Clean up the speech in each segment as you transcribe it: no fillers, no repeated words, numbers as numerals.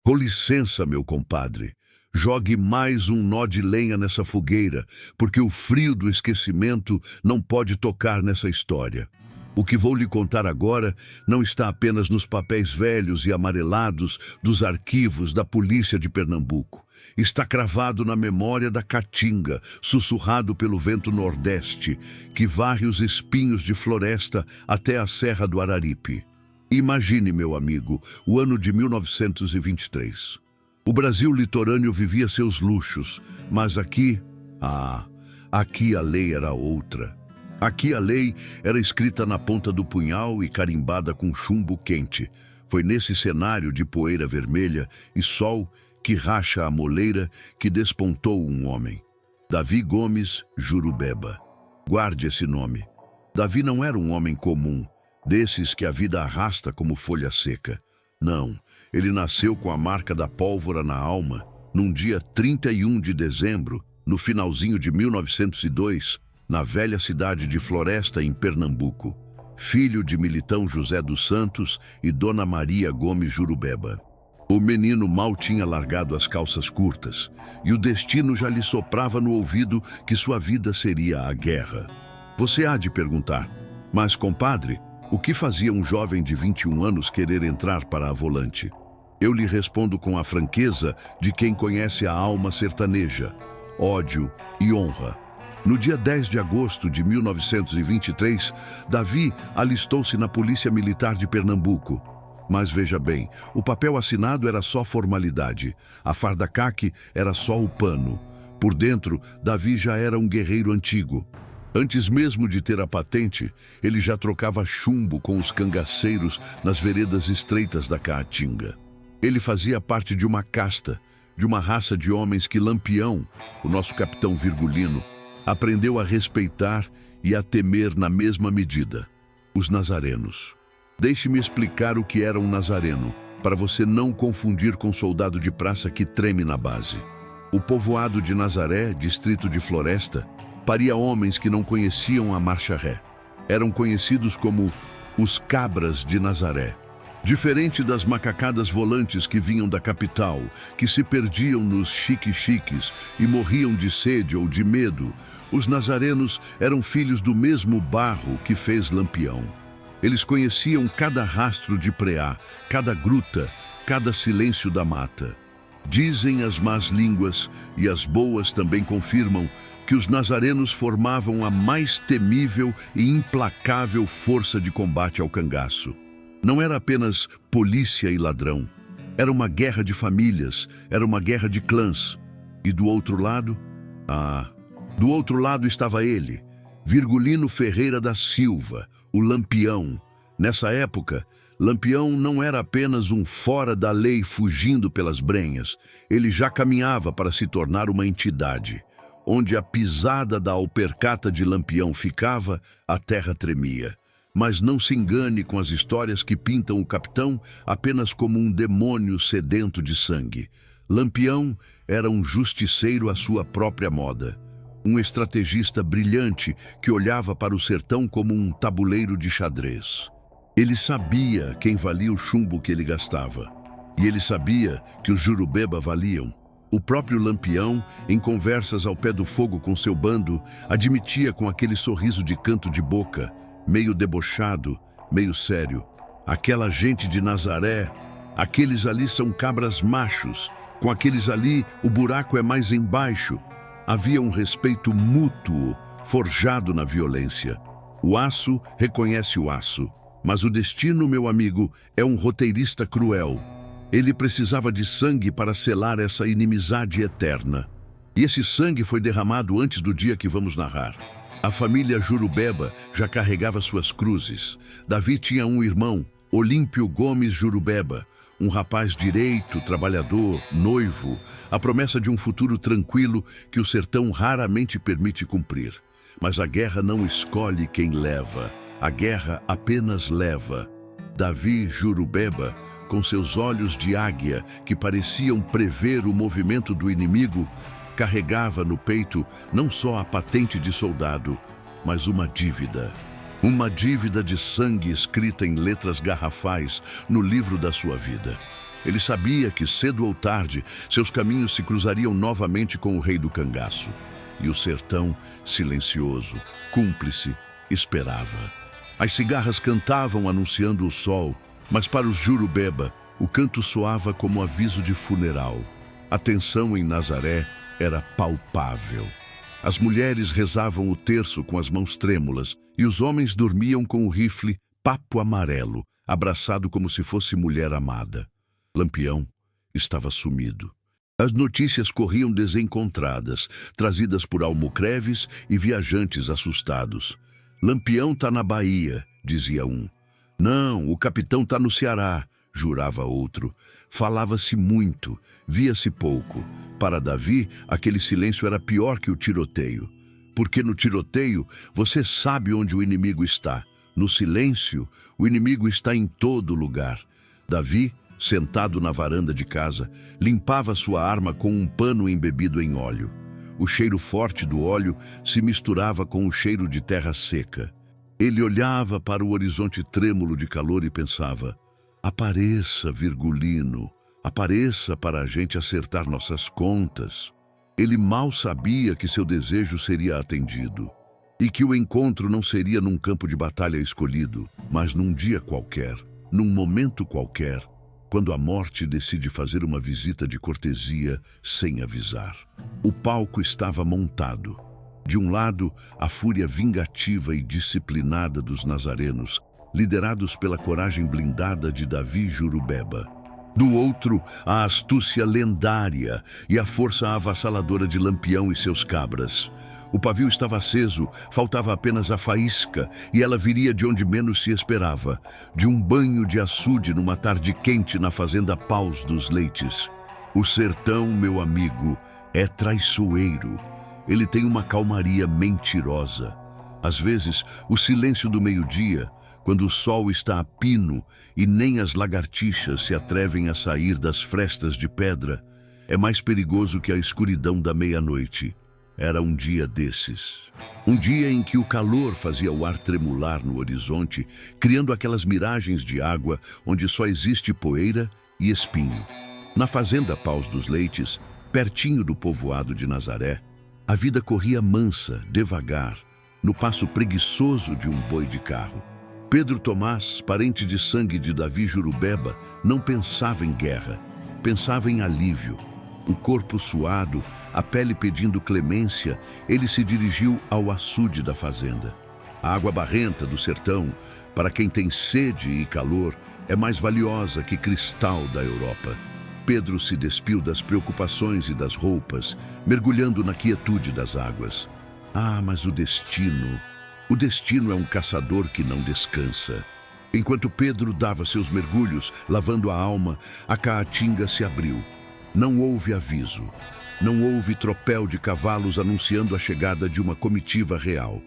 Com licença, meu compadre. Jogue mais um nó de lenha nessa fogueira, porque o frio do esquecimento não pode tocar nessa história. O que vou lhe contar agora não está apenas nos papéis velhos e amarelados dos arquivos da polícia de Pernambuco. Está cravado na memória da caatinga, sussurrado pelo vento nordeste, que varre os espinhos de floresta até a Serra do Araripe. Imagine, meu amigo, o ano de 1923. O Brasil litorâneo vivia seus luxos, mas aqui a lei era outra. Aqui a lei era escrita na ponta do punhal e carimbada com chumbo quente. Foi nesse cenário de poeira vermelha e sol que racha a moleira que despontou um homem. Davi Gomes Jurubeba. Guarde esse nome. Davi não era um homem comum, desses que a vida arrasta como folha seca. Não, ele nasceu com a marca da pólvora na alma, num dia 31 de dezembro, no finalzinho de 1902, na velha cidade de Floresta, em Pernambuco. Filho de Militão José dos Santos e Dona Maria Gomes Jurubeba. O menino mal tinha largado as calças curtas, e o destino já lhe soprava no ouvido que sua vida seria a guerra. Você há de perguntar, mas compadre, o que fazia um jovem de 21 anos querer entrar para a volante? Eu lhe respondo com a franqueza de quem conhece a alma sertaneja, ódio e honra. No dia 10 de agosto de 1923, Davi alistou-se na Polícia Militar de Pernambuco. Mas veja bem, o papel assinado era só formalidade, a farda caque era só o pano. Por dentro, Davi já era um guerreiro antigo. Antes mesmo de ter a patente, ele já trocava chumbo com os cangaceiros nas veredas estreitas da Caatinga. Ele fazia parte de uma casta, de uma raça de homens que Lampião, o nosso capitão Virgulino, aprendeu a respeitar e a temer na mesma medida: os nazarenos. Deixe-me explicar o que era um nazareno, para você não confundir com soldado de praça que treme na base. O povoado de Nazaré, distrito de Floresta, paria homens que não conheciam a marcha ré. Eram conhecidos como os cabras de Nazaré. Diferente das macacadas volantes que vinham da capital, que se perdiam nos chique-chiques e morriam de sede ou de medo, os nazarenos eram filhos do mesmo barro que fez Lampião. Eles conheciam cada rastro de preá, cada gruta, cada silêncio da mata. Dizem as más línguas, e as boas também confirmam, que os nazarenos formavam a mais temível e implacável força de combate ao cangaço. Não era apenas polícia e ladrão. Era uma guerra de famílias, era uma guerra de clãs. E do outro lado? Do outro lado estava ele, Virgulino Ferreira da Silva, o Lampião. Nessa época, Lampião não era apenas um fora da lei fugindo pelas brenhas. Ele já caminhava para se tornar uma entidade. Onde a pisada da alpercata de Lampião ficava, a terra tremia. Mas não se engane com as histórias que pintam o capitão apenas como um demônio sedento de sangue. Lampião era um justiceiro à sua própria moda. Um estrategista brilhante que olhava para o sertão como um tabuleiro de xadrez. Ele sabia quem valia o chumbo que ele gastava. E ele sabia que os Jurubeba valiam. O próprio Lampião, em conversas ao pé do fogo com seu bando, admitia com aquele sorriso de canto de boca, meio debochado, meio sério: aquela gente de Nazaré, aqueles ali são cabras machos, com aqueles ali o buraco é mais embaixo. Havia um respeito mútuo, forjado na violência. O aço reconhece o aço, mas o destino, meu amigo, é um roteirista cruel. Ele precisava de sangue para selar essa inimizade eterna. E esse sangue foi derramado antes do dia que vamos narrar. A família Jurubeba já carregava suas cruzes. Davi tinha um irmão, Olímpio Gomes Jurubeba, um rapaz direito, trabalhador, noivo, a promessa de um futuro tranquilo que o sertão raramente permite cumprir. Mas a guerra não escolhe quem leva, a guerra apenas leva. Davi Jurubeba, com seus olhos de águia que pareciam prever o movimento do inimigo, carregava no peito não só a patente de soldado, mas uma dívida. Uma dívida de sangue escrita em letras garrafais no livro da sua vida. Ele sabia que, cedo ou tarde, seus caminhos se cruzariam novamente com o rei do cangaço. E o sertão, silencioso, cúmplice, esperava. As cigarras cantavam anunciando o sol, mas para os Jurubeba, o canto soava como aviso de funeral. A tensão em Nazaré era palpável. As mulheres rezavam o terço com as mãos trêmulas e os homens dormiam com o rifle papo amarelo, abraçado como se fosse mulher amada. Lampião estava sumido. As notícias corriam desencontradas, trazidas por almocreves e viajantes assustados. Lampião tá na Bahia, dizia um. Não, o capitão tá no Ceará, jurava outro. Falava-se muito, via-se pouco. Para Davi, aquele silêncio era pior que o tiroteio. Porque no tiroteio, você sabe onde o inimigo está. No silêncio, o inimigo está em todo lugar. Davi, sentado na varanda de casa, limpava sua arma com um pano embebido em óleo. O cheiro forte do óleo se misturava com o cheiro de terra seca. Ele olhava para o horizonte trêmulo de calor e pensava: apareça, Virgulino, apareça para a gente acertar nossas contas. Ele mal sabia que seu desejo seria atendido e que o encontro não seria num campo de batalha escolhido, mas num dia qualquer, num momento qualquer, quando a morte decide fazer uma visita de cortesia sem avisar. O palco estava montado. De um lado, a fúria vingativa e disciplinada dos nazarenos, liderados pela coragem blindada de Davi Jurubeba. Do outro, a astúcia lendária e a força avassaladora de Lampião e seus cabras. O pavio estava aceso, faltava apenas a faísca, e ela viria de onde menos se esperava, de um banho de açude numa tarde quente na fazenda Paus dos Leites. O sertão, meu amigo, é traiçoeiro. Ele tem uma calmaria mentirosa. Às vezes, o silêncio do meio-dia, quando o sol está a pino e nem as lagartixas se atrevem a sair das frestas de pedra, é mais perigoso que a escuridão da meia-noite. Era um dia desses. Um dia em que o calor fazia o ar tremular no horizonte, criando aquelas miragens de água onde só existe poeira e espinho. Na fazenda Paus dos Leites, pertinho do povoado de Nazaré, a vida corria mansa, devagar, no passo preguiçoso de um boi de carro. Pedro Tomás, parente de sangue de Davi Jurubeba, não pensava em guerra, pensava em alívio. O corpo suado, a pele pedindo clemência, ele se dirigiu ao açude da fazenda. A água barrenta do sertão, para quem tem sede e calor, é mais valiosa que cristal da Europa. Pedro se despiu das preocupações e das roupas, mergulhando na quietude das águas. Ah, mas o destino é um caçador que não descansa. Enquanto Pedro dava seus mergulhos, lavando a alma, a caatinga se abriu. Não houve aviso. Não houve tropel de cavalos anunciando a chegada de uma comitiva real.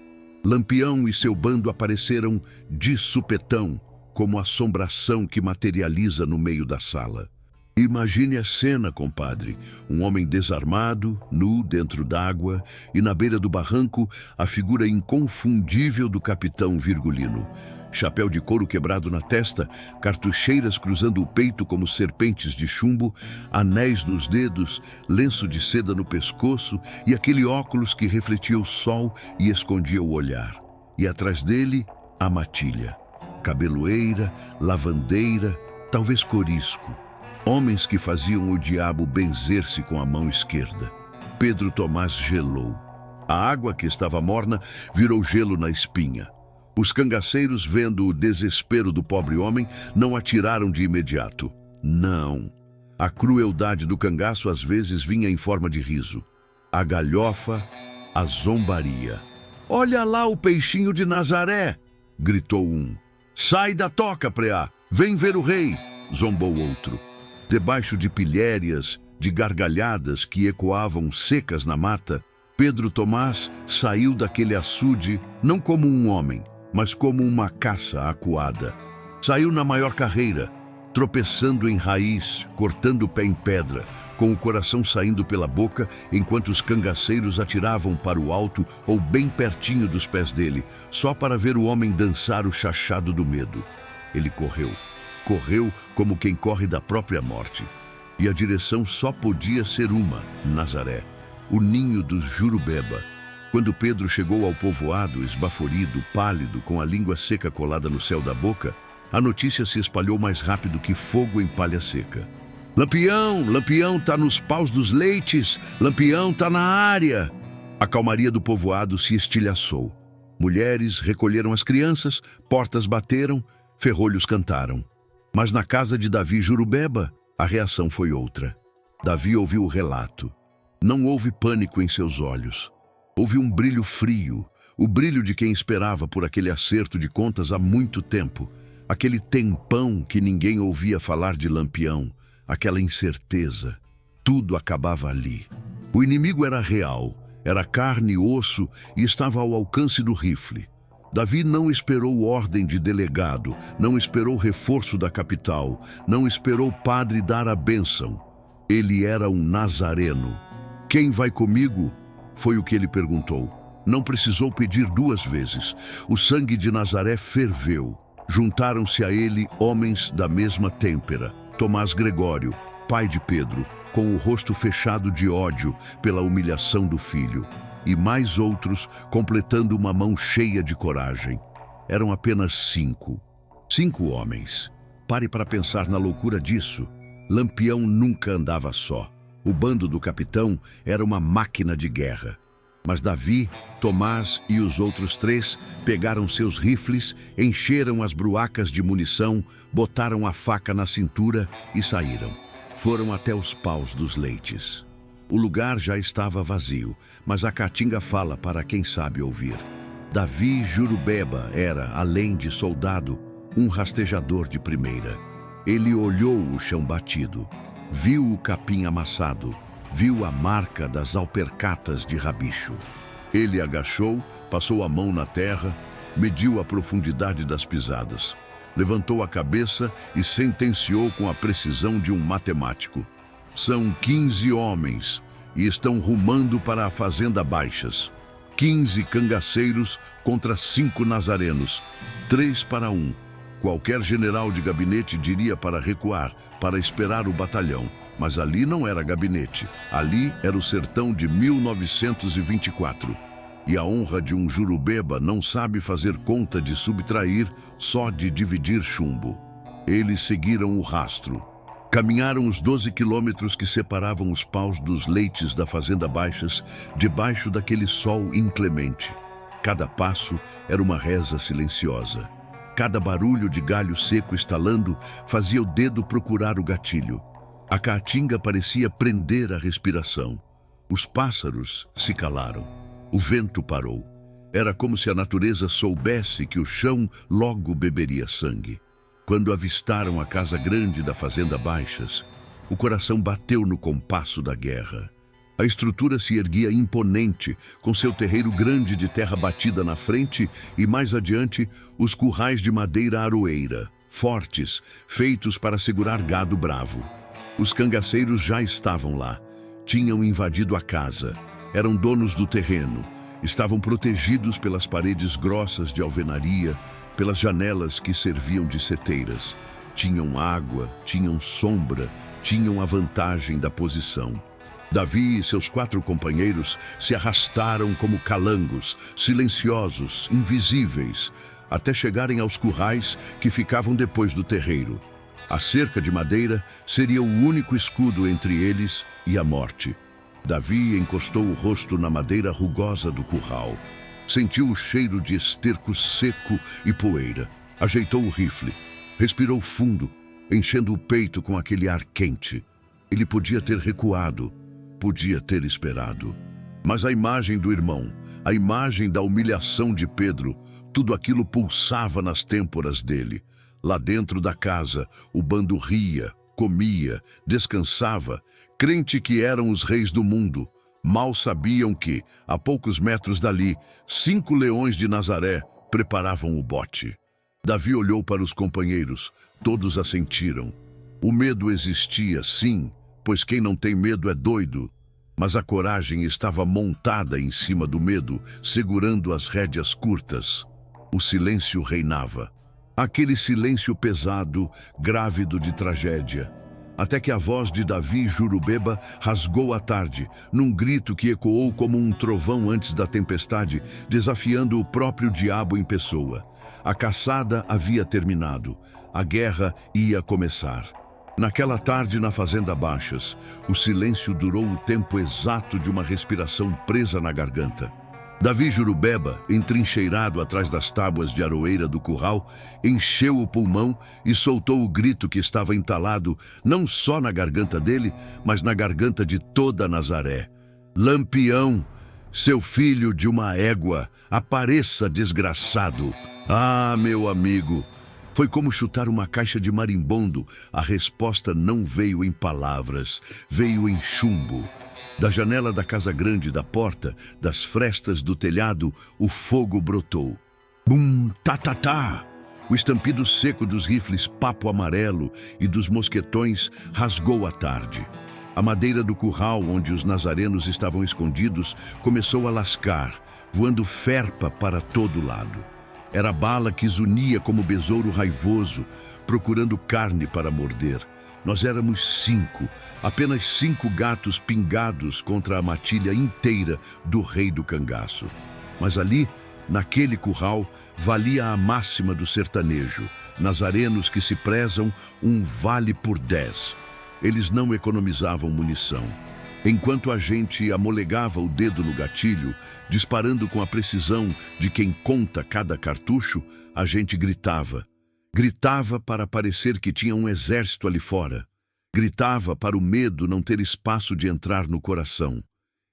Lampião e seu bando apareceram de supetão, como assombração que materializa no meio da sala. Imagine a cena, compadre. Um homem desarmado, nu dentro d'água, e na beira do barranco, a figura inconfundível do capitão Virgulino. Chapéu de couro quebrado na testa, cartucheiras cruzando o peito como serpentes de chumbo, anéis nos dedos, lenço de seda no pescoço e aquele óculos que refletia o sol e escondia o olhar. E atrás dele, a matilha. Cabeloeira, lavandeira, talvez corisco. Homens que faziam o diabo benzer-se com a mão esquerda. Pedro Tomás gelou. A água que estava morna virou gelo na espinha. Os cangaceiros, vendo o desespero do pobre homem, não atiraram de imediato. Não. A crueldade do cangaço às vezes vinha em forma de riso. A galhofa, a zombaria. "Olha lá o peixinho de Nazaré!" gritou um. "Sai da toca, preá! Vem ver o rei!" zombou outro. Debaixo de pilhérias, de gargalhadas que ecoavam secas na mata, Pedro Tomás saiu daquele açude não como um homem, mas como uma caça acuada. Saiu na maior carreira, tropeçando em raiz, cortando o pé em pedra, com o coração saindo pela boca, enquanto os cangaceiros atiravam para o alto ou bem pertinho dos pés dele, só para ver o homem dançar o chachado do medo. Ele correu. correu como quem corre da própria morte. E a direção só podia ser uma: Nazaré, o ninho dos Jurubeba. Quando Pedro chegou ao povoado, esbaforido, pálido, com a língua seca colada no céu da boca, a notícia se espalhou mais rápido que fogo em palha seca. Lampião, Lampião tá nos paus dos leites, Lampião tá na área. A calmaria do povoado se estilhaçou. Mulheres recolheram as crianças, portas bateram, ferrolhos cantaram. Mas na casa de Davi Jurubeba, a reação foi outra. Davi ouviu o relato. Não houve pânico em seus olhos. Houve um brilho frio, o brilho de quem esperava por aquele acerto de contas há muito tempo. Aquele tempão que ninguém ouvia falar de Lampião, aquela incerteza. Tudo acabava ali. O inimigo era real, era carne e osso e estava ao alcance do rifle. Davi não esperou ordem de delegado, não esperou reforço da capital, não esperou padre dar a bênção. Ele era um nazareno. Quem vai comigo? Foi o que ele perguntou. Não precisou pedir duas vezes. O sangue de Nazaré ferveu. Juntaram-se a ele homens da mesma têmpera. Tomás Gregório, pai de Pedro, com o rosto fechado de ódio pela humilhação do filho. E mais outros, completando uma mão cheia de coragem. Eram apenas 5. 5 homens. Pare para pensar na loucura disso. Lampião nunca andava só. O bando do capitão era uma máquina de guerra. Mas Davi, Tomás e os outros 3 pegaram seus rifles, encheram as bruacas de munição, botaram a faca na cintura e saíram. Foram até os paus dos leites. O lugar já estava vazio, mas a caatinga fala para quem sabe ouvir. Davi Jurubeba era, além de soldado, um rastejador de primeira. Ele olhou o chão batido, viu o capim amassado, viu a marca das alpercatas de rabicho. Ele agachou, passou a mão na terra, mediu a profundidade das pisadas, levantou a cabeça e sentenciou com a precisão de um matemático. São 15 homens e estão rumando para a Fazenda Baixas. 15 cangaceiros contra 5 nazarenos, 3 para 1. Qualquer general de gabinete diria para recuar, para esperar o batalhão. Mas ali não era gabinete. Ali era o sertão de 1924. E a honra de um Jurubeba não sabe fazer conta de subtrair, só de dividir chumbo. Eles seguiram o rastro. Caminharam os 12 quilômetros que separavam os paus dos leites da Fazenda Baixas, debaixo daquele sol inclemente. Cada passo era uma reza silenciosa. Cada barulho de galho seco estalando fazia o dedo procurar o gatilho. A caatinga parecia prender a respiração. Os pássaros se calaram. O vento parou. Era como se a natureza soubesse que o chão logo beberia sangue. Quando avistaram a casa grande da Fazenda Baixas, o coração bateu no compasso da guerra. A estrutura se erguia imponente, com seu terreiro grande de terra batida na frente e, mais adiante, os currais de madeira aroeira, fortes, feitos para segurar gado bravo. Os cangaceiros já estavam lá, tinham invadido a casa, eram donos do terreno, estavam protegidos pelas paredes grossas de alvenaria, pelas janelas que serviam de seteiras. Tinham água, tinham sombra, tinham a vantagem da posição. Davi e seus 4 companheiros se arrastaram como calangos, silenciosos, invisíveis, até chegarem aos currais que ficavam depois do terreiro. A cerca de madeira seria o único escudo entre eles e a morte. Davi encostou o rosto na madeira rugosa do curral. Sentiu o cheiro de esterco seco e poeira. Ajeitou o rifle. Respirou fundo, enchendo o peito com aquele ar quente. Ele podia ter recuado, podia ter esperado. Mas a imagem do irmão, a imagem da humilhação de Pedro, tudo aquilo pulsava nas têmporas dele. Lá dentro da casa, o bando ria, comia, descansava, crente que eram os reis do mundo. Mal sabiam que, a poucos metros dali, 5 leões de Nazaré preparavam o bote. Davi olhou para os companheiros, todos assentiram. O medo existia, sim, pois quem não tem medo é doido. Mas a coragem estava montada em cima do medo, segurando as rédeas curtas. O silêncio reinava. Aquele silêncio pesado, grávido de tragédia. Até que a voz de Davi Jurubeba rasgou a tarde, num grito que ecoou como um trovão antes da tempestade, desafiando o próprio diabo em pessoa. A caçada havia terminado. A guerra ia começar. Naquela tarde na Fazenda Baixas, o silêncio durou o tempo exato de uma respiração presa na garganta. Davi Jurubeba, entrincheirado atrás das tábuas de aroeira do curral, encheu o pulmão e soltou o grito que estava entalado não só na garganta dele, mas na garganta de toda Nazaré. Lampião, seu filho de uma égua, apareça, desgraçado! Ah, meu amigo! Foi como chutar uma caixa de marimbondo. A resposta não veio em palavras, veio em chumbo. Da janela da casa grande, da porta, das frestas do telhado, o fogo brotou. Bum, tá, tá, tá! O estampido seco dos rifles papo amarelo e dos mosquetões rasgou a tarde. A madeira do curral, onde os nazarenos estavam escondidos, começou a lascar, voando ferpa para todo lado. Era bala que zunia como besouro raivoso, procurando carne para morder. Nós éramos 5, apenas 5 gatos pingados contra a matilha inteira do rei do cangaço. Mas ali, naquele curral, valia a máxima do sertanejo: nazarenos que se prezam, um vale por 10. Eles não economizavam munição. Enquanto a gente amolegava o dedo no gatilho, disparando com a precisão de quem conta cada cartucho, a gente gritava. Gritava para parecer que tinha um exército ali fora. Gritava para o medo não ter espaço de entrar no coração.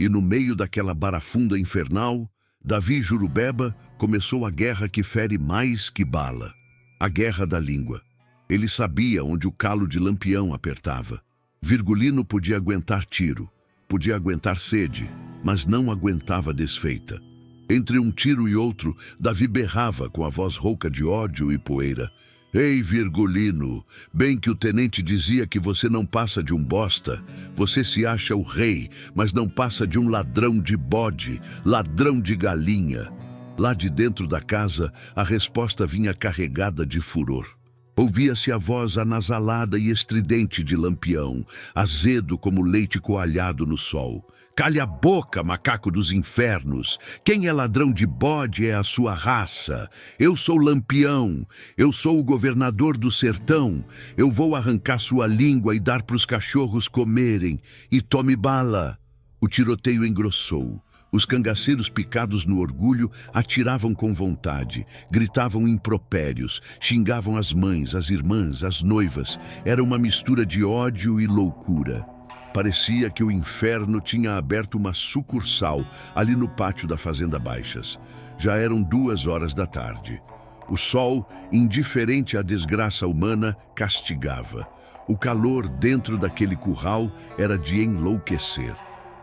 E no meio daquela barafunda infernal, Davi Jurubeba começou a guerra que fere mais que bala. A guerra da língua. Ele sabia onde o calo de Lampião apertava. Virgulino podia aguentar tiro, podia aguentar sede, mas não aguentava desfeita. Entre um tiro e outro, Davi berrava com a voz rouca de ódio e poeira. Ei, Virgulino, bem que o tenente dizia que você não passa de um bosta. Você se acha o rei, mas não passa de um ladrão de bode, ladrão de galinha. Lá de dentro da casa, a resposta vinha carregada de furor. Ouvia-se a voz anasalada e estridente de Lampião, azedo como leite coalhado no sol. Calha a boca, macaco dos infernos! Quem é ladrão de bode é a sua raça. Eu sou Lampião, eu sou o governador do sertão. Eu vou arrancar sua língua e dar para os cachorros comerem. E tome bala! O tiroteio engrossou. Os cangaceiros picados no orgulho atiravam com vontade, gritavam impropérios, xingavam as mães, as irmãs, as noivas. Era uma mistura de ódio e loucura. Parecia que o inferno tinha aberto uma sucursal ali no pátio da Fazenda Baixas. Já eram 2 horas da tarde. O sol, indiferente à desgraça humana, castigava. O calor dentro daquele curral era de enlouquecer.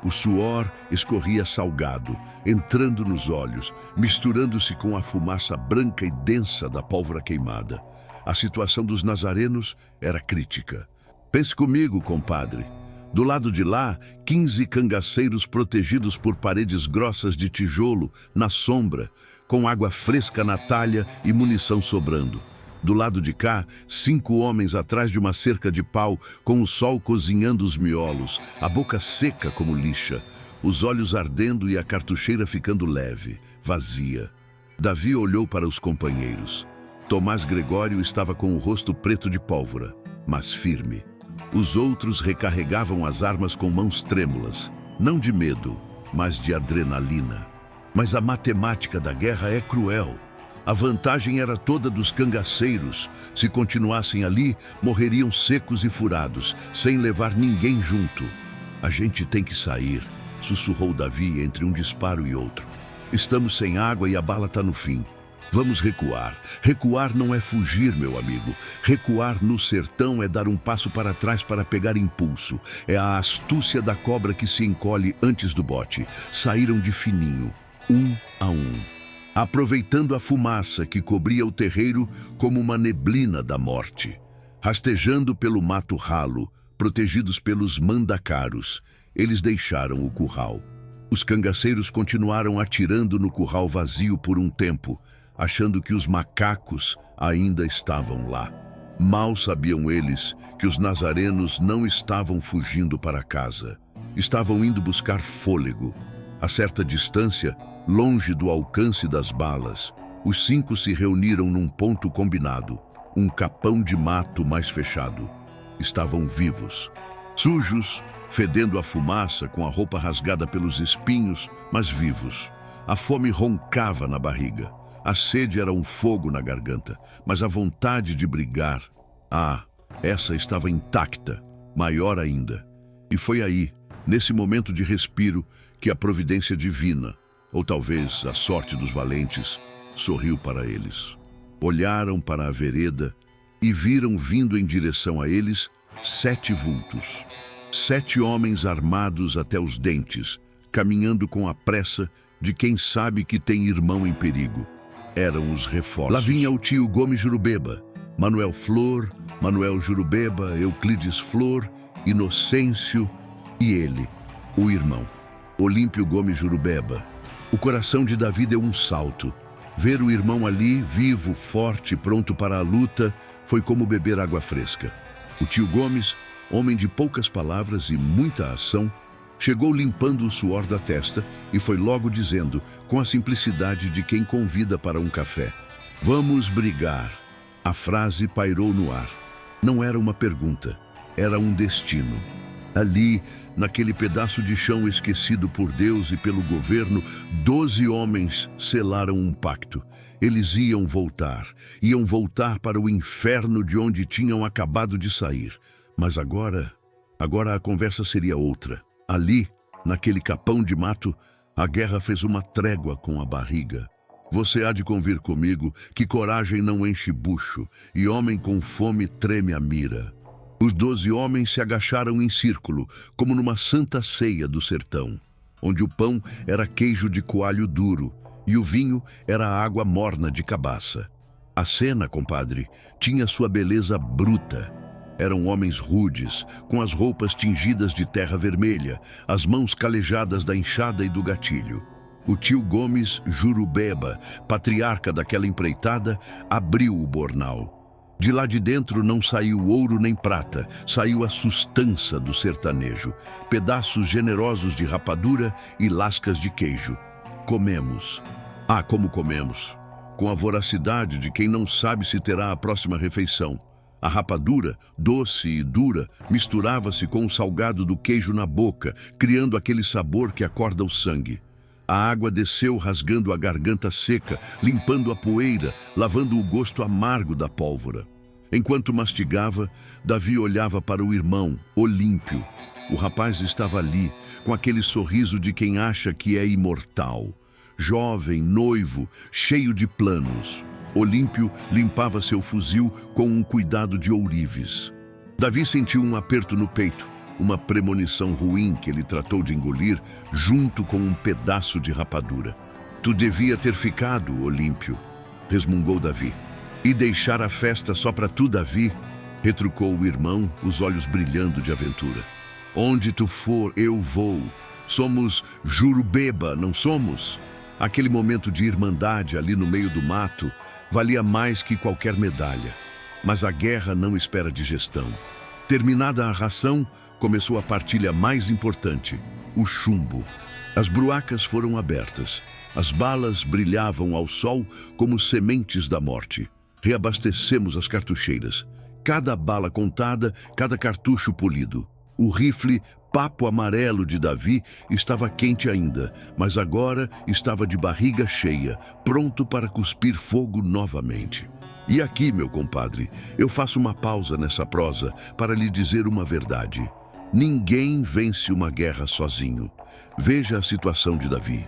O suor escorria salgado, entrando nos olhos, misturando-se com a fumaça branca e densa da pólvora queimada. A situação dos nazarenos era crítica. Pense comigo, compadre. Do lado de lá, 15 cangaceiros protegidos por paredes grossas de tijolo, na sombra, com água fresca na talha e munição sobrando. Do lado de cá, 5 homens atrás de uma cerca de pau, com o sol cozinhando os miolos, a boca seca como lixa, os olhos ardendo e a cartucheira ficando leve, vazia. Davi olhou para os companheiros. Tomás Gregório estava com o rosto preto de pólvora, mas firme. Os outros recarregavam as armas com mãos trêmulas, não de medo, mas de adrenalina. Mas a matemática da guerra é cruel. A vantagem era toda dos cangaceiros. Se continuassem ali, morreriam secos e furados, sem levar ninguém junto. A gente tem que sair, sussurrou Davi entre um disparo e outro. Estamos sem água e a bala está no fim. Vamos recuar. Recuar não é fugir, meu amigo. Recuar no sertão é dar um passo para trás para pegar impulso. É a astúcia da cobra que se encolhe antes do bote. Saíram de fininho, um a um, aproveitando a fumaça que cobria o terreiro como uma neblina da morte. Rastejando pelo mato ralo, protegidos pelos mandacaros, eles deixaram o curral. Os cangaceiros continuaram atirando no curral vazio por um tempo, achando que os macacos ainda estavam lá. Mal sabiam eles que os nazarenos não estavam fugindo para casa. Estavam indo buscar fôlego. A certa distância, longe do alcance das balas, os 5 se reuniram num ponto combinado, um capão de mato mais fechado. Estavam vivos, sujos, fedendo a fumaça, com a roupa rasgada pelos espinhos, mas vivos. A fome roncava na barriga. A sede era um fogo na garganta, mas a vontade de brigar, essa estava intacta, maior ainda. E foi aí, nesse momento de respiro, que a providência divina, ou talvez a sorte dos valentes, sorriu para eles. Olharam para a vereda e viram vindo em direção a eles 7 vultos. 7 homens armados até os dentes, caminhando com a pressa de quem sabe que tem irmão em perigo. Eram os reforços. Lá vinha o tio Gomes Jurubeba, Manuel Flor, Manuel Jurubeba, Euclides Flor, Inocêncio e ele, o irmão, Olímpio Gomes Jurubeba. O coração de Davi deu um salto. Ver o irmão ali, vivo, forte, pronto para a luta, foi como beber água fresca. O tio Gomes, homem de poucas palavras e muita ação, chegou limpando o suor da testa e foi logo dizendo, com a simplicidade de quem convida para um café: "Vamos brigar." A frase pairou no ar. Não era uma pergunta, era um destino. Ali, naquele pedaço de chão esquecido por Deus e pelo governo, 12 homens selaram um pacto. Eles iam voltar para o inferno de onde tinham acabado de sair. Mas agora a conversa seria outra. Ali, naquele capão de mato, a guerra fez uma trégua com a barriga. Você há de convir comigo que coragem não enche bucho e homem com fome treme a mira. Os 12 homens se agacharam em círculo, como numa santa ceia do sertão, onde o pão era queijo de coalho duro e o vinho era água morna de cabaça. A cena, compadre, tinha sua beleza bruta. Eram homens rudes, com as roupas tingidas de terra vermelha, as mãos calejadas da enxada e do gatilho. O tio Gomes Jurubeba, patriarca daquela empreitada, abriu o bornal. De lá de dentro não saiu ouro nem prata, saiu a sustância do sertanejo, pedaços generosos de rapadura e lascas de queijo. Comemos. Como comemos! Com a voracidade de quem não sabe se terá a próxima refeição. A rapadura, doce e dura, misturava-se com o salgado do queijo na boca, criando aquele sabor que acorda o sangue. A água desceu rasgando a garganta seca, limpando a poeira, lavando o gosto amargo da pólvora. Enquanto mastigava, Davi olhava para o irmão, Olímpio. O rapaz estava ali, com aquele sorriso de quem acha que é imortal. Jovem, noivo, cheio de planos. Olímpio limpava seu fuzil com um cuidado de ourives. Davi sentiu um aperto no peito, uma premonição ruim que ele tratou de engolir junto com um pedaço de rapadura. "Tu devia ter ficado, Olímpio", resmungou Davi. "E deixar a festa só para tu, Davi?", retrucou o irmão, os olhos brilhando de aventura. "Onde tu for, eu vou. Somos Jurubeba, não somos?" Aquele momento de irmandade ali no meio do mato valia mais que qualquer medalha. Mas a guerra não espera digestão. Terminada a ração, começou a partilha mais importante, o chumbo. As bruacas foram abertas. As balas brilhavam ao sol como sementes da morte. Reabastecemos as cartucheiras. Cada bala contada, cada cartucho polido. O rifle Papo Amarelo de Davi estava quente ainda, mas agora estava de barriga cheia, pronto para cuspir fogo novamente. E aqui, meu compadre, eu faço uma pausa nessa prosa para lhe dizer uma verdade. Ninguém vence uma guerra sozinho. Veja a situação de Davi.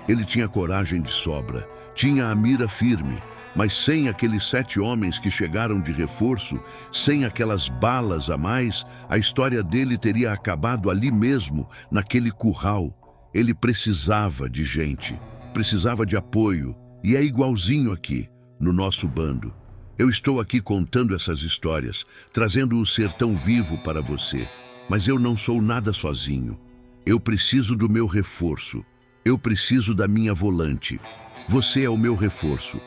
Ele tinha coragem de sobra, tinha a mira firme, mas sem aqueles 7 homens que chegaram de reforço, sem aquelas balas a mais, a história dele teria acabado ali mesmo, naquele curral. Ele precisava de gente, precisava de apoio, e é igualzinho aqui, no nosso bando. Eu estou aqui contando essas histórias, trazendo o sertão vivo para você, mas eu não sou nada sozinho. Eu preciso do meu reforço. Eu preciso da minha volante. Você é o meu reforço.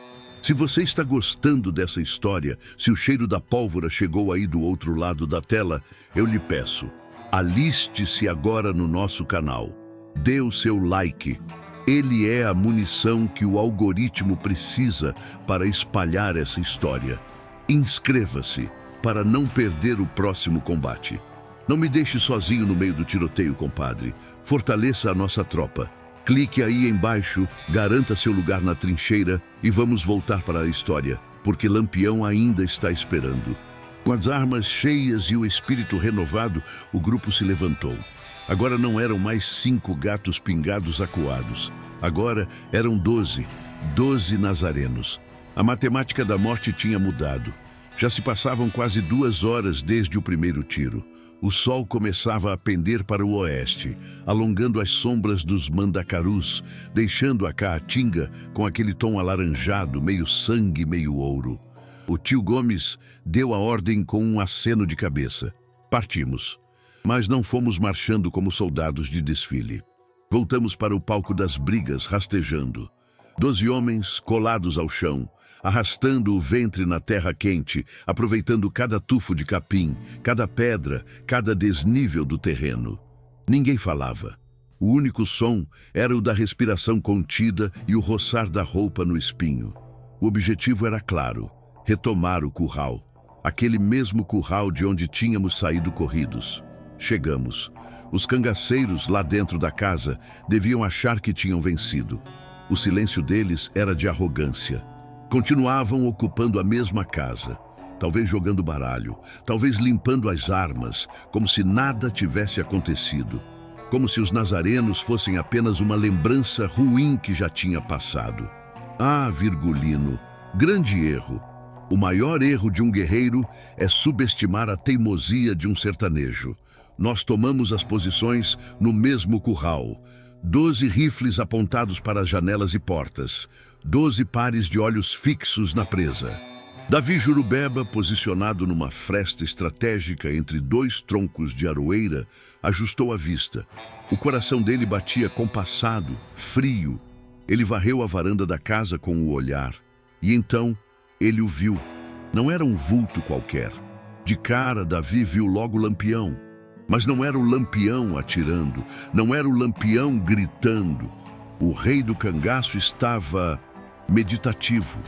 Se você está gostando dessa história, se o cheiro da pólvora chegou aí do outro lado da tela, eu lhe peço, aliste-se agora no nosso canal. Dê o seu like. Ele é a munição que o algoritmo precisa para espalhar essa história. Inscreva-se para não perder o próximo combate. Não me deixe sozinho no meio do tiroteio, compadre. Fortaleça a nossa tropa. Clique aí embaixo, garanta seu lugar na trincheira e vamos voltar para a história, porque Lampião ainda está esperando. Com as armas cheias e o espírito renovado, o grupo se levantou. Agora não eram mais 5 gatos pingados acuados. Agora eram 12 nazarenos. A matemática da morte tinha mudado. Já se passavam quase 2 horas desde o primeiro tiro. O sol começava a pender para o oeste, alongando as sombras dos mandacarus, deixando a caatinga com aquele tom alaranjado, meio sangue, meio ouro. O tio Gomes deu a ordem com um aceno de cabeça. Partimos. Mas não fomos marchando como soldados de desfile. Voltamos para o palco das brigas, rastejando. 12 homens colados ao chão, arrastando o ventre na terra quente, aproveitando cada tufo de capim, cada pedra, cada desnível do terreno. Ninguém falava. O único som era o da respiração contida e o roçar da roupa no espinho. O objetivo era claro: retomar o curral. Aquele mesmo curral de onde tínhamos saído corridos. Chegamos. Os cangaceiros lá dentro da casa deviam achar que tinham vencido. O silêncio deles era de arrogância. Continuavam ocupando a mesma casa, talvez jogando baralho, talvez limpando as armas, como se nada tivesse acontecido. Como se os nazarenos fossem apenas uma lembrança ruim que já tinha passado. Ah, Virgulino, grande erro. O maior erro de um guerreiro é subestimar a teimosia de um sertanejo. Nós tomamos as posições no mesmo curral. 12 rifles apontados para as janelas e portas. 12 pares de olhos fixos na presa. Davi Jurubeba, posicionado numa fresta estratégica entre 2 troncos de aroeira, ajustou a vista. O coração dele batia compassado, frio. Ele varreu a varanda da casa com o olhar. E então, ele o viu. Não era um vulto qualquer. De cara, Davi viu logo Lampião. Mas não era o Lampião atirando, não era o Lampião gritando. O rei do cangaço estava meditativo,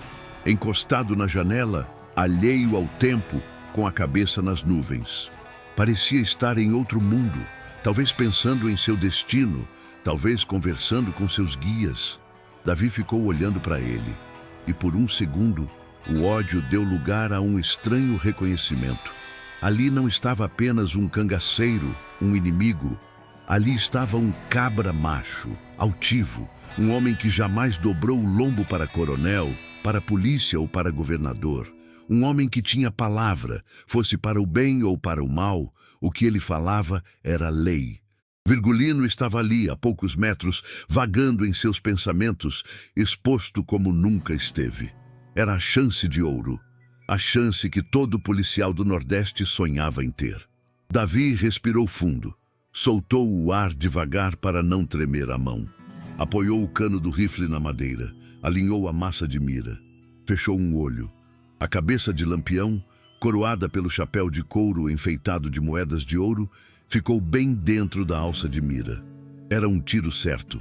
encostado na janela, alheio ao tempo, com a cabeça nas nuvens. Parecia estar em outro mundo, talvez pensando em seu destino, talvez conversando com seus guias. Davi ficou olhando para ele, e por um segundo, o ódio deu lugar a um estranho reconhecimento. Ali não estava apenas um cangaceiro, um inimigo. Ali estava um cabra macho, altivo, um homem que jamais dobrou o lombo para coronel, para polícia ou para governador. Um homem que tinha palavra, fosse para o bem ou para o mal, o que ele falava era lei. Virgulino estava ali, a poucos metros, vagando em seus pensamentos, exposto como nunca esteve. Era a chance de ouro. A chance que todo policial do Nordeste sonhava em ter. Davi respirou fundo, soltou o ar devagar para não tremer a mão. Apoiou o cano do rifle na madeira, alinhou a massa de mira. Fechou um olho. A cabeça de Lampião, coroada pelo chapéu de couro enfeitado de moedas de ouro, ficou bem dentro da alça de mira. Era um tiro certo.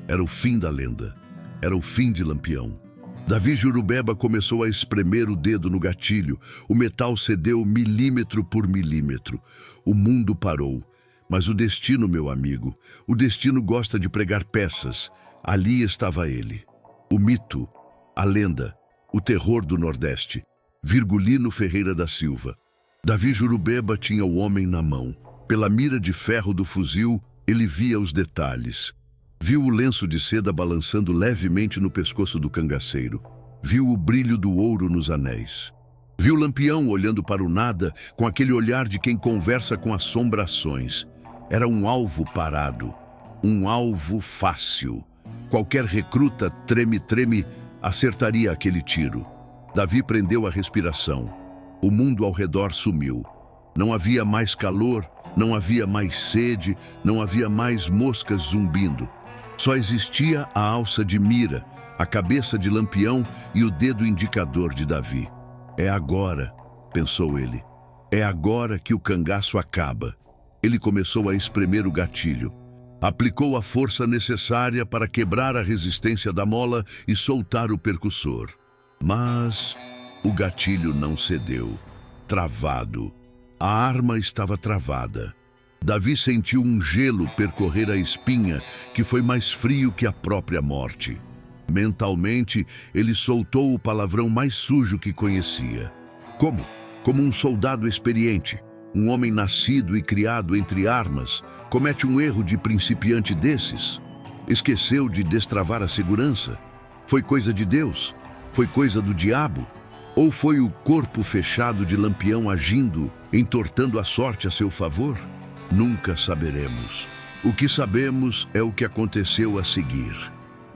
Era o fim da lenda. Era o fim de Lampião. Davi Jurubeba começou a espremer o dedo no gatilho. O metal cedeu milímetro por milímetro. O mundo parou. Mas o destino, meu amigo, o destino gosta de pregar peças. Ali estava ele. O mito, a lenda, o terror do Nordeste. Virgulino Ferreira da Silva. Davi Jurubeba tinha o homem na mão. Pela mira de ferro do fuzil, ele via os detalhes. Viu o lenço de seda balançando levemente no pescoço do cangaceiro. Viu o brilho do ouro nos anéis. Viu Lampião olhando para o nada com aquele olhar de quem conversa com assombrações. Era um alvo parado, um alvo fácil. Qualquer recruta treme-treme acertaria aquele tiro. Davi prendeu a respiração. O mundo ao redor sumiu. Não havia mais calor, não havia mais sede, não havia mais moscas zumbindo. Só existia a alça de mira, a cabeça de Lampião e o dedo indicador de Davi. É agora, pensou ele. É agora que o cangaço acaba. Ele começou a espremer o gatilho. Aplicou a força necessária para quebrar a resistência da mola e soltar o percussor. Mas o gatilho não cedeu. Travado. A arma estava travada. Davi sentiu um gelo percorrer a espinha, que foi mais frio que a própria morte. Mentalmente, ele soltou o palavrão mais sujo que conhecia. Como? Como um soldado experiente, um homem nascido e criado entre armas, comete um erro de principiante desses? Esqueceu de destravar a segurança? Foi coisa de Deus? Foi coisa do diabo? Ou foi o corpo fechado de Lampião agindo, entortando a sorte a seu favor? Nunca saberemos. O que sabemos é o que aconteceu a seguir.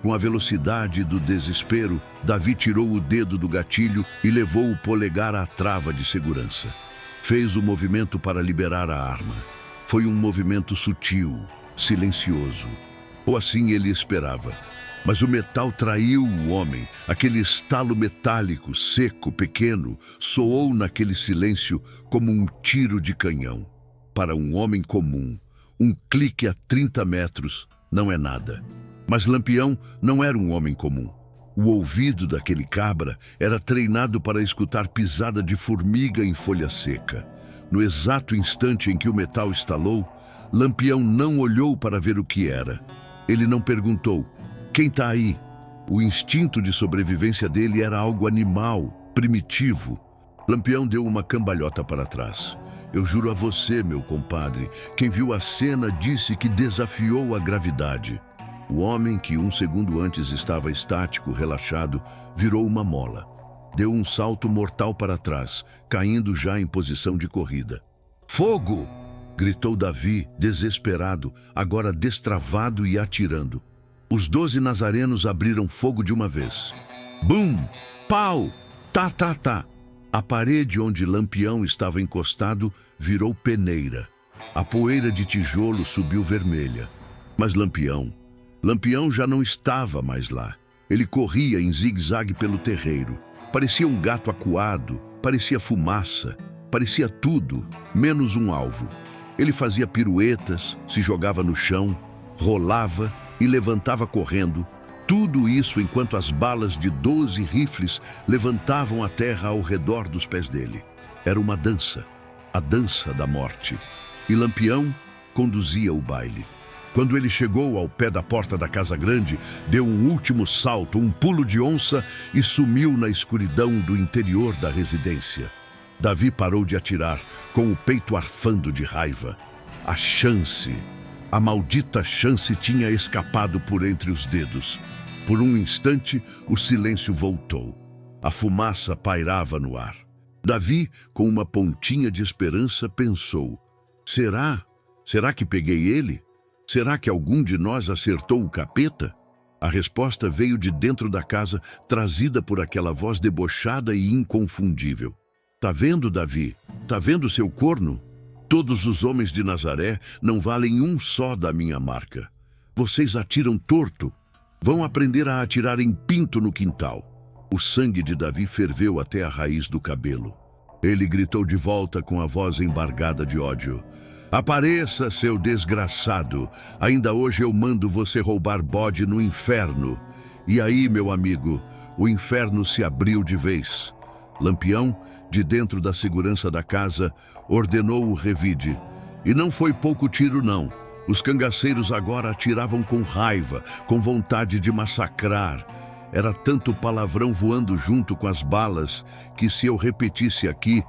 Com a velocidade do desespero, Davi tirou o dedo do gatilho e levou o polegar à trava de segurança. Fez o movimento para liberar a arma. Foi um movimento sutil, silencioso. Ou assim ele esperava. Mas o metal traiu o homem. Aquele estalo metálico, seco, pequeno, soou naquele silêncio como um tiro de canhão. Para um homem comum, um clique a 30 metros não é nada. Mas Lampião não era um homem comum. O ouvido daquele cabra era treinado para escutar pisada de formiga em folha seca. No exato instante em que o metal estalou, Lampião não olhou para ver o que era. Ele não perguntou: quem está aí? O instinto de sobrevivência dele era algo animal, primitivo. Lampião deu uma cambalhota para trás. Eu juro a você, meu compadre, quem viu a cena disse que desafiou a gravidade. O homem, que um segundo antes estava estático, relaxado, virou uma mola. Deu um salto mortal para trás, caindo já em posição de corrida. Fogo! Gritou Davi, desesperado, agora destravado e atirando. Os 12 nazarenos abriram fogo de uma vez. Bum! Pau! Tá, tá, tá! A parede onde Lampião estava encostado virou peneira. A poeira de tijolo subiu vermelha. Mas Lampião já não estava mais lá. Ele corria em zigue-zague pelo terreiro. Parecia um gato acuado, parecia fumaça, parecia tudo, menos um alvo. Ele fazia piruetas, se jogava no chão, rolava e levantava correndo. Tudo isso enquanto as balas de 12 rifles levantavam a terra ao redor dos pés dele. Era uma dança, a dança da morte. E Lampião conduzia o baile. Quando ele chegou ao pé da porta da casa grande, deu um último salto, um pulo de onça e sumiu na escuridão do interior da residência. Davi parou de atirar, com o peito arfando de raiva. A maldita chance tinha escapado por entre os dedos. Por um instante, o silêncio voltou. A fumaça pairava no ar. Davi, com uma pontinha de esperança, pensou: Será que peguei ele? Será que algum de nós acertou o capeta? A resposta veio de dentro da casa, trazida por aquela voz debochada e inconfundível. Tá vendo, Davi? Tá vendo seu corno? Todos os homens de Nazaré não valem um só da minha marca. Vocês atiram torto. Vão aprender a atirar em pinto no quintal. O sangue de Davi ferveu até a raiz do cabelo. Ele gritou de volta com a voz embargada de ódio: Apareça, seu desgraçado! Ainda hoje eu mando você roubar bode no inferno. E aí, meu amigo, o inferno se abriu de vez. Lampião, de dentro da segurança da casa, ordenou o revide. E não foi pouco tiro, não. Os cangaceiros agora atiravam com raiva, com vontade de massacrar. Era tanto palavrão voando junto com as balas que, se eu repetisse aqui,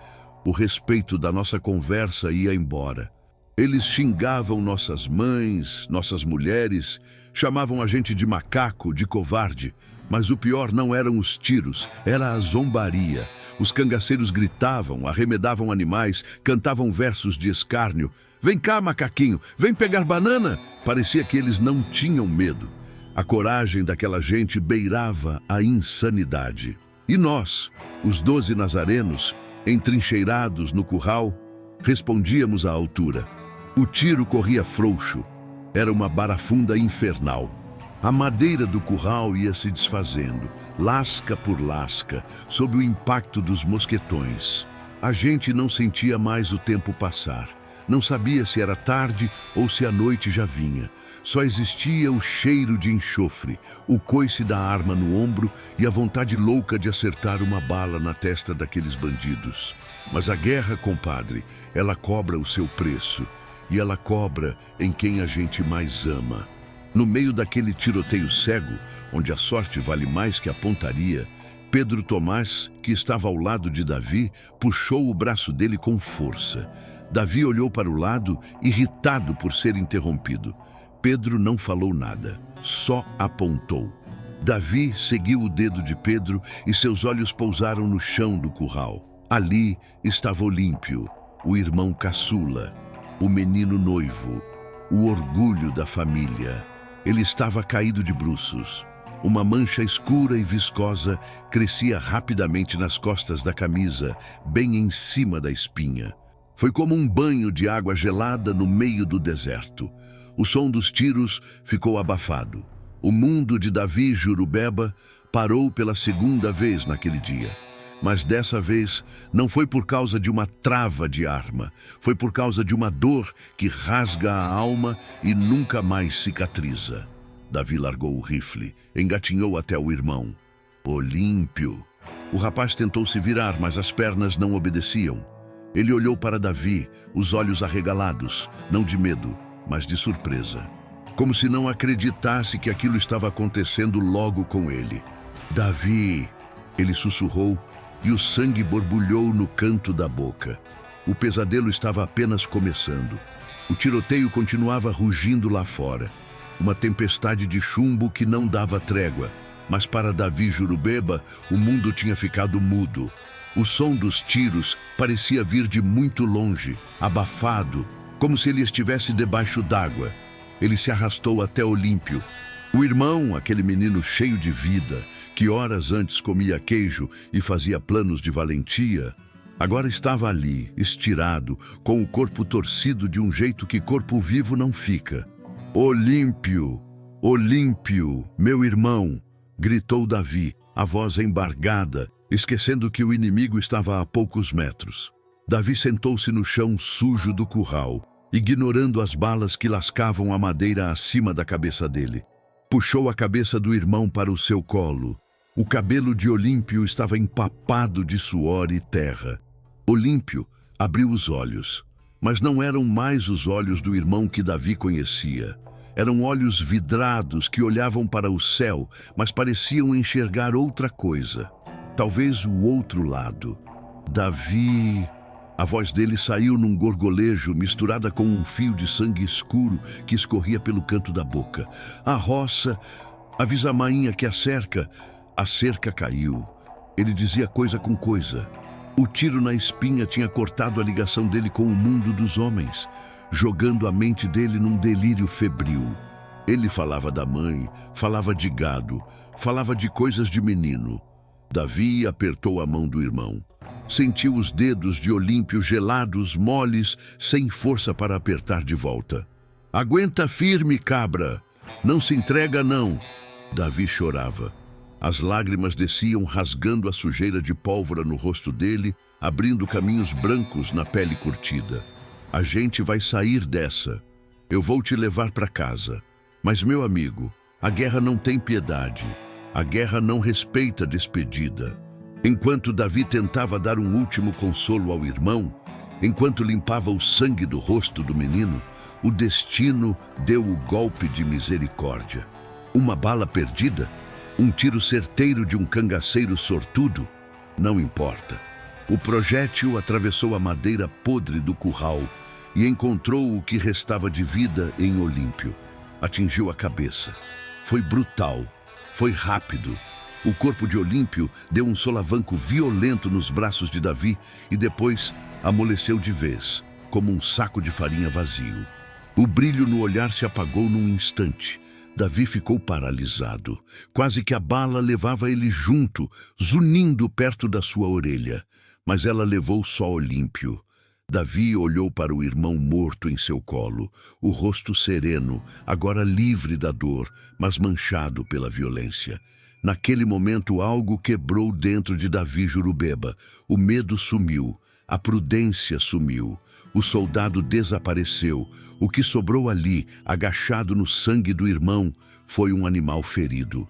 o respeito da nossa conversa ia embora. Eles xingavam nossas mães, nossas mulheres, chamavam a gente de macaco, de covarde. Mas o pior não eram os tiros, era a zombaria. Os cangaceiros gritavam, arremedavam animais, cantavam versos de escárnio. Vem cá, macaquinho, vem pegar banana! Parecia que eles não tinham medo. A coragem daquela gente beirava a insanidade. E nós, os 12 nazarenos, entrincheirados no curral, respondíamos à altura. O tiro corria frouxo. Era uma barafunda infernal. A madeira do curral ia se desfazendo, lasca por lasca, sob o impacto dos mosquetões. A gente não sentia mais o tempo passar. Não sabia se era tarde ou se a noite já vinha. Só existia o cheiro de enxofre, o coice da arma no ombro e a vontade louca de acertar uma bala na testa daqueles bandidos. Mas a guerra, compadre, ela cobra o seu preço. E ela cobra em quem a gente mais ama. No meio daquele tiroteio cego, onde a sorte vale mais que a pontaria, Pedro Tomás, que estava ao lado de Davi, puxou o braço dele com força. Davi olhou para o lado, irritado por ser interrompido. Pedro não falou nada, só apontou. Davi seguiu o dedo de Pedro e seus olhos pousaram no chão do curral. Ali estava Olímpio, o irmão caçula, o menino noivo, o orgulho da família. Ele estava caído de bruços. Uma mancha escura e viscosa crescia rapidamente nas costas da camisa, bem em cima da espinha. Foi como um banho de água gelada no meio do deserto. O som dos tiros ficou abafado. O mundo de Davi Jurubeba parou pela segunda vez naquele dia. Mas dessa vez não foi por causa de uma trava de arma. Foi por causa de uma dor que rasga a alma e nunca mais cicatriza. Davi largou o rifle, engatinhou até o irmão. Olímpio. O rapaz tentou se virar, mas as pernas não obedeciam. Ele olhou para Davi, os olhos arregalados, não de medo, mas de surpresa. Como se não acreditasse que aquilo estava acontecendo logo com ele. Davi, ele sussurrou, e o sangue borbulhou no canto da boca. O pesadelo estava apenas começando. O tiroteio continuava rugindo lá fora. Uma tempestade de chumbo que não dava trégua. Mas para Davi Jurubeba, o mundo tinha ficado mudo. O som dos tiros parecia vir de muito longe, abafado, como se ele estivesse debaixo d'água. Ele se arrastou até Olímpio. O irmão, aquele menino cheio de vida, que horas antes comia queijo e fazia planos de valentia, agora estava ali, estirado, com o corpo torcido de um jeito que corpo vivo não fica. Olímpio, Olímpio, meu irmão, gritou Davi, a voz embargada, esquecendo que o inimigo estava a poucos metros. Davi sentou-se no chão sujo do curral, ignorando as balas que lascavam a madeira acima da cabeça dele. Puxou a cabeça do irmão para o seu colo. O cabelo de Olímpio estava empapado de suor e terra. Olímpio abriu os olhos, mas não eram mais os olhos do irmão que Davi conhecia. Eram olhos vidrados que olhavam para o céu, mas pareciam enxergar outra coisa. Talvez o outro lado. Davi... A voz dele saiu num gorgolejo misturada com um fio de sangue escuro que escorria pelo canto da boca. A roça, avisa a mainha que a cerca caiu. Ele dizia coisa com coisa. O tiro na espinha tinha cortado a ligação dele com o mundo dos homens, jogando a mente dele num delírio febril. Ele falava da mãe, falava de gado, falava de coisas de menino. Davi apertou a mão do irmão. Sentiu os dedos de Olímpio gelados, moles, sem força para apertar de volta. Aguenta firme, cabra! Não se entrega, não! Davi chorava. As lágrimas desciam rasgando a sujeira de pólvora no rosto dele, abrindo caminhos brancos na pele curtida. A gente vai sair dessa. Eu vou te levar para casa. Mas, meu amigo, a guerra não tem piedade. A guerra não respeita despedida. Enquanto Davi tentava dar um último consolo ao irmão, enquanto limpava o sangue do rosto do menino, o destino deu o golpe de misericórdia. Uma bala perdida? Um tiro certeiro de um cangaceiro sortudo? Não importa. O projétil atravessou a madeira podre do curral e encontrou o que restava de vida em Olímpio. Atingiu a cabeça. Foi brutal. Foi rápido. O corpo de Olímpio deu um solavanco violento nos braços de Davi e depois amoleceu de vez, como um saco de farinha vazio. O brilho no olhar se apagou num instante. Davi ficou paralisado. Quase que a bala levava ele junto, zunindo perto da sua orelha. Mas ela levou só Olímpio. Davi olhou para o irmão morto em seu colo, o rosto sereno, agora livre da dor, mas manchado pela violência. Naquele momento algo quebrou dentro de Davi Jurubeba. O medo sumiu, a prudência sumiu, o soldado desapareceu. O que sobrou ali, agachado no sangue do irmão, foi um animal ferido.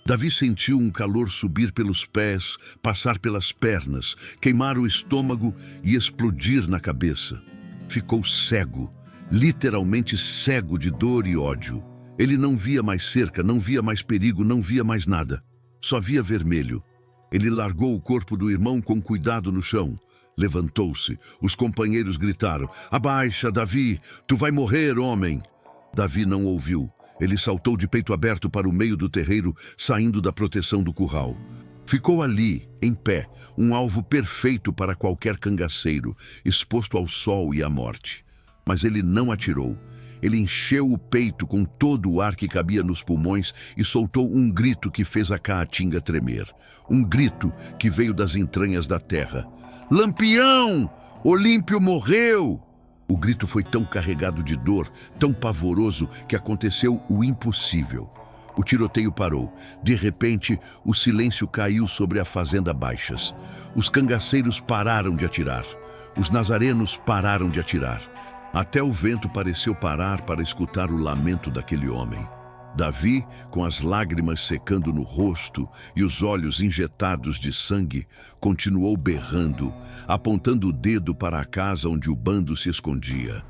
Davi sentiu um calor subir pelos pés, passar pelas pernas, queimar o estômago e explodir na cabeça. Ficou cego, literalmente cego de dor e ódio. Ele não via mais cerca, não via mais perigo, não via mais nada. Só via vermelho. Ele largou o corpo do irmão com cuidado no chão. Levantou-se. Os companheiros gritaram: "Abaixa, Davi! Tu vai morrer, homem!" Davi não ouviu. Ele saltou de peito aberto para o meio do terreiro, saindo da proteção do curral. Ficou ali, em pé, um alvo perfeito para qualquer cangaceiro, exposto ao sol e à morte. Mas ele não atirou. Ele encheu o peito com todo o ar que cabia nos pulmões e soltou um grito que fez a caatinga tremer. Um grito que veio das entranhas da terra. "Lampião! Olímpio morreu!" O grito foi tão carregado de dor, tão pavoroso, que aconteceu o impossível. O tiroteio parou. De repente, o silêncio caiu sobre a fazenda Baixas. Os cangaceiros pararam de atirar. Os nazarenos pararam de atirar. Até o vento pareceu parar para escutar o lamento daquele homem. Davi, com as lágrimas secando no rosto e os olhos injetados de sangue, continuou berrando, apontando o dedo para a casa onde o bando se escondia.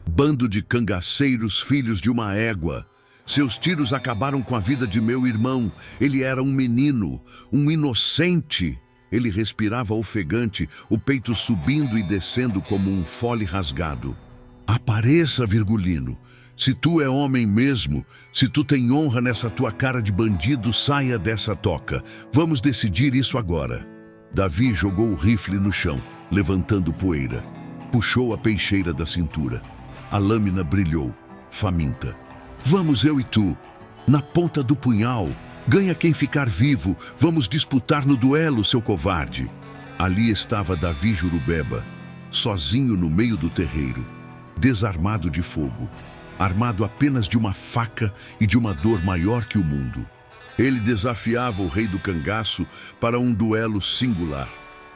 "Bando de cangaceiros, filhos de uma égua! Seus tiros acabaram com a vida de meu irmão. Ele era um menino, um inocente." Ele respirava ofegante, o peito subindo e descendo como um fole rasgado. "Apareça, Virgulino! Se tu é homem mesmo, se tu tem honra nessa tua cara de bandido, saia dessa toca. Vamos decidir isso agora." Davi jogou o rifle no chão, levantando poeira. Puxou a peixeira da cintura. A lâmina brilhou, faminta. "Vamos eu e tu, na ponta do punhal. Ganha quem ficar vivo. Vamos disputar no duelo, seu covarde." Ali estava Davi Jurubeba, sozinho no meio do terreiro, desarmado de fogo, armado apenas de uma faca e de uma dor maior que o mundo. Ele desafiava o rei do cangaço para um duelo singular.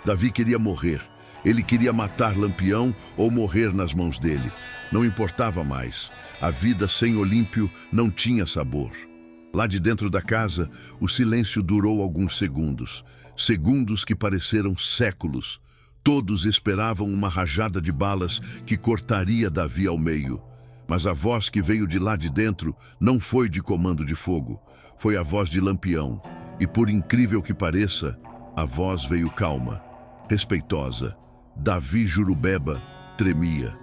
Davi queria morrer. Ele queria matar Lampião ou morrer nas mãos dele. Não importava mais. A vida sem Olímpio não tinha sabor. Lá de dentro da casa, o silêncio durou alguns segundos. Segundos que pareceram séculos. Todos esperavam uma rajada de balas que cortaria Davi ao meio. Mas a voz que veio de lá de dentro não foi de comando de fogo. Foi a voz de Lampião. E por incrível que pareça, a voz veio calma, respeitosa. Davi Jurubeba tremia.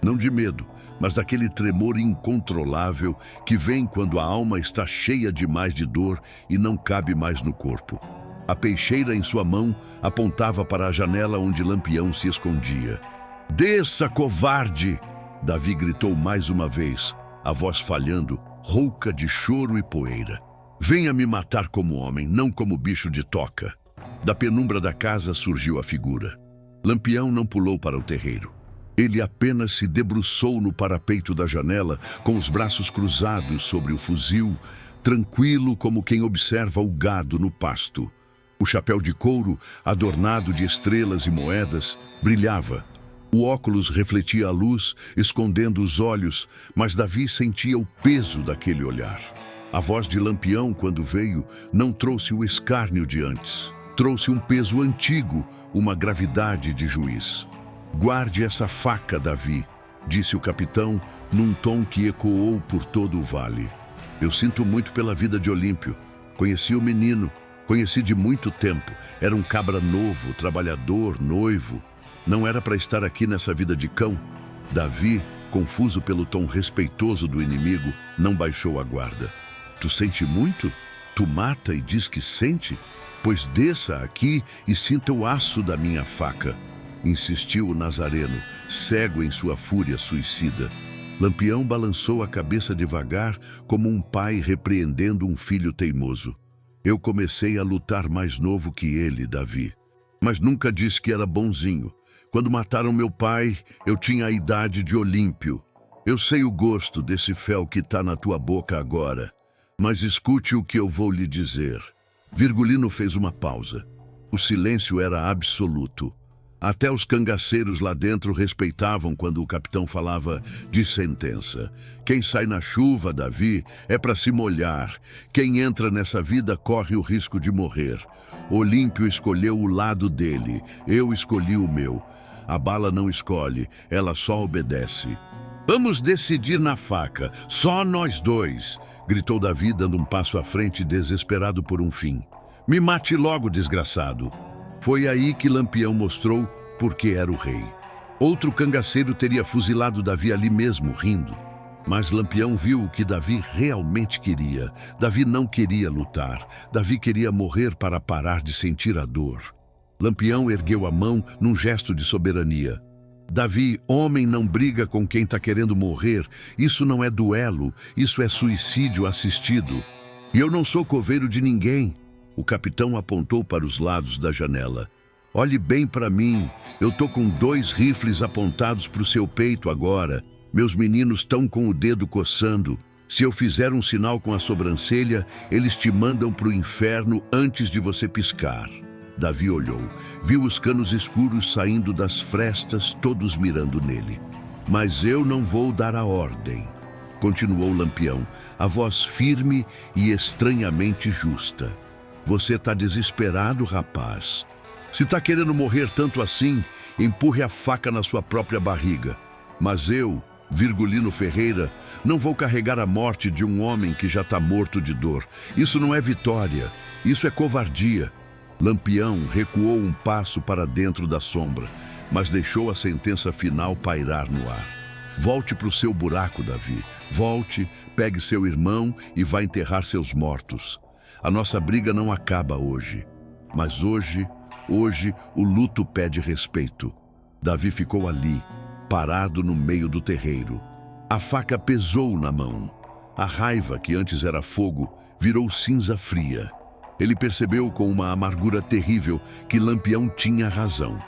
Não de medo, mas daquele tremor incontrolável que vem quando a alma está cheia demais de dor e não cabe mais no corpo. A peixeira em sua mão apontava para a janela onde Lampião se escondia. "Desça, covarde!" Davi gritou mais uma vez, a voz falhando, rouca de choro e poeira. "Venha me matar como homem, não como bicho de toca." Da penumbra da casa surgiu a figura. Lampião não pulou para o terreiro. Ele apenas se debruçou no parapeito da janela, com os braços cruzados sobre o fuzil, tranquilo como quem observa o gado no pasto. O chapéu de couro, adornado de estrelas e moedas, brilhava. O óculos refletia a luz, escondendo os olhos, mas Davi sentia o peso daquele olhar. A voz de Lampião, quando veio, não trouxe o escárnio de antes. Trouxe um peso antigo, uma gravidade de juiz. "Guarde essa faca, Davi", disse o capitão, num tom que ecoou por todo o vale. "Eu sinto muito pela vida de Olímpio. Conheci o menino, conheci de muito tempo. Era um cabra novo, trabalhador, noivo. Não era para estar aqui nessa vida de cão." Davi, confuso pelo tom respeitoso do inimigo, não baixou a guarda. "Tu sente muito? Tu mata e diz que sente? Pois desça aqui e sinta o aço da minha faca", insistiu o nazareno, cego em sua fúria suicida. Lampião balançou a cabeça devagar, como um pai repreendendo um filho teimoso. "Eu comecei a lutar mais novo que ele, Davi. Mas nunca disse que era bonzinho. Quando mataram meu pai, eu tinha a idade de Olímpio. Eu sei o gosto desse fel que tá na tua boca agora, mas escute o que eu vou lhe dizer. Virgulino fez uma pausa. O silêncio era absoluto. Até os cangaceiros lá dentro respeitavam quando o capitão falava de sentença. Quem sai na chuva, Davi, é para se molhar. Quem entra nessa vida corre o risco de morrer. Olímpio escolheu o lado dele, eu escolhi o meu. A bala não escolhe, ela só obedece. Vamos decidir na faca, só nós dois, gritou Davi, dando um passo à frente, desesperado por um fim. Me mate logo, desgraçado. Foi aí que Lampião mostrou por que era o rei. Outro cangaceiro teria fuzilado Davi ali mesmo, rindo. Mas Lampião viu o que Davi realmente queria. Davi não queria lutar. Davi queria morrer para parar de sentir a dor. Lampião ergueu a mão num gesto de soberania. Davi, homem não briga com quem está querendo morrer. Isso não é duelo, isso é suicídio assistido. E eu não sou coveiro de ninguém. O capitão apontou para os lados da janela. Olhe bem para mim, eu tô com 2 rifles apontados para o seu peito agora. Meus meninos estão com o dedo coçando. Se eu fizer um sinal com a sobrancelha, eles te mandam para o inferno antes de você piscar. Davi olhou, viu os canos escuros saindo das frestas, todos mirando nele. Mas eu não vou dar a ordem, continuou Lampião, a voz firme e estranhamente justa. Você tá desesperado, rapaz. Se tá querendo morrer tanto assim, empurre a faca na sua própria barriga. Mas eu, Virgulino Ferreira, não vou carregar a morte de um homem que já tá morto de dor. Isso não é vitória, isso é covardia. Lampião recuou um passo para dentro da sombra, mas deixou a sentença final pairar no ar. Volte para o seu buraco, Davi. Volte, pegue seu irmão e vá enterrar seus mortos. A nossa briga não acaba hoje. Mas hoje o luto pede respeito. Davi ficou ali, parado no meio do terreiro. A faca pesou na mão. A raiva, que antes era fogo, virou cinza fria. Ele percebeu com uma amargura terrível que Lampião tinha razão.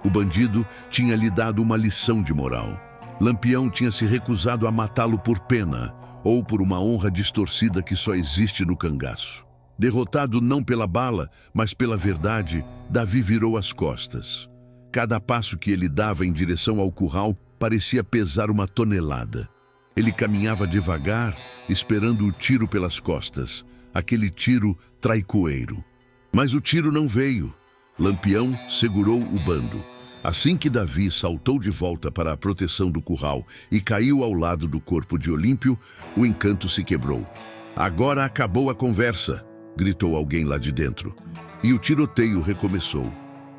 O bandido tinha lhe dado uma lição de moral. Lampião tinha se recusado a matá-lo por pena, ou por uma honra distorcida que só existe no cangaço. Derrotado não pela bala, mas pela verdade, Davi virou as costas. Cada passo que ele dava em direção ao curral parecia pesar uma tonelada. Ele caminhava devagar, esperando o tiro pelas costas, aquele tiro traiçoeiro. Mas o tiro não veio. Lampião segurou o bando. Assim que Davi saltou de volta para a proteção do curral e caiu ao lado do corpo de Olímpio, o encanto se quebrou. Agora acabou a conversa, gritou alguém lá de dentro. E o tiroteio recomeçou.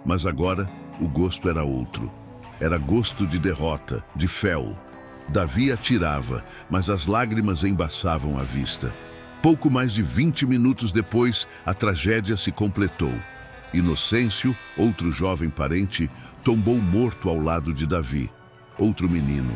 Mas agora o gosto era outro. Era gosto de derrota, de fel. Davi atirava, mas as lágrimas embaçavam a vista. Pouco mais de 20 minutos depois, a tragédia se completou. Inocêncio, outro jovem parente, tombou morto ao lado de Davi. Outro menino.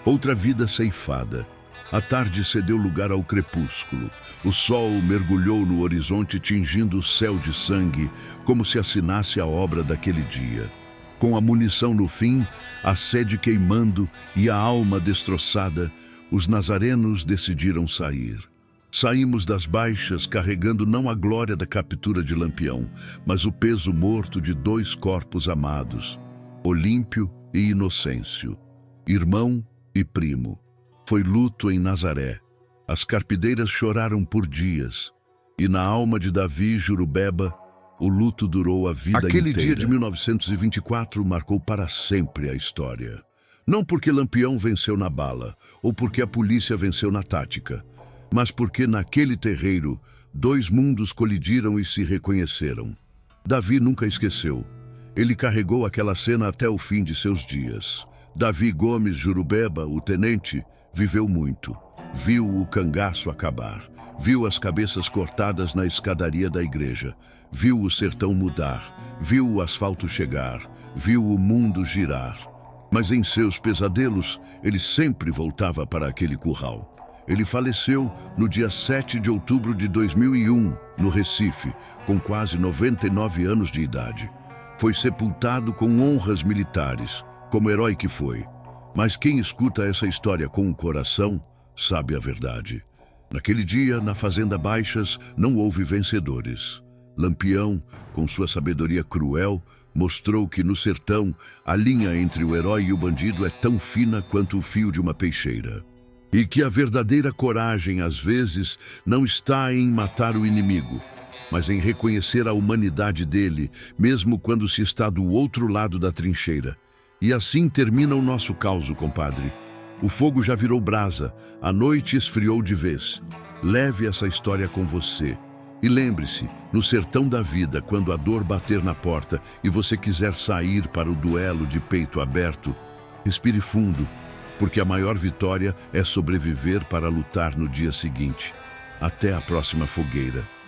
Outra vida ceifada. A tarde cedeu lugar ao crepúsculo. O sol mergulhou no horizonte, tingindo o céu de sangue, como se assinasse a obra daquele dia. Com a munição no fim, a sede queimando e a alma destroçada, os nazarenos decidiram sair. Saímos das baixas carregando não a glória da captura de Lampião, mas o peso morto de 2 corpos amados, Olímpio e Inocêncio, irmão e primo. Foi luto em Nazaré. As carpideiras choraram por dias, e na alma de Davi Jurubeba, o luto durou a vida inteira. Aquele dia de 1924 marcou para sempre a história. Não porque Lampião venceu na bala, ou porque a polícia venceu na tática, mas porque naquele terreiro 2 mundos colidiram e se reconheceram. Davi nunca esqueceu. Ele carregou aquela cena até o fim de seus dias. Davi Gomes Jurubeba, o tenente, viveu muito. Viu o cangaço acabar. Viu as cabeças cortadas na escadaria da igreja. Viu o sertão mudar. Viu o asfalto chegar. Viu o mundo girar. Mas em seus pesadelos, ele sempre voltava para aquele curral. Ele faleceu no dia 7 de outubro de 2001, no Recife, com quase 99 anos de idade. Foi sepultado com honras militares, como herói que foi. Mas quem escuta essa história com o coração, sabe a verdade. Naquele dia, na Fazenda Baixas, não houve vencedores. Lampião, com sua sabedoria cruel, mostrou que no sertão a linha entre o herói e o bandido é tão fina quanto o fio de uma peixeira. E que a verdadeira coragem, às vezes, não está em matar o inimigo, mas em reconhecer a humanidade dele, mesmo quando se está do outro lado da trincheira. E assim termina o nosso caos, compadre. O fogo já virou brasa, a noite esfriou de vez. Leve essa história com você. E lembre-se, no sertão da vida, quando a dor bater na porta e você quiser sair para o duelo de peito aberto, respire fundo, porque a maior vitória é sobreviver para lutar no dia seguinte. Até a próxima fogueira.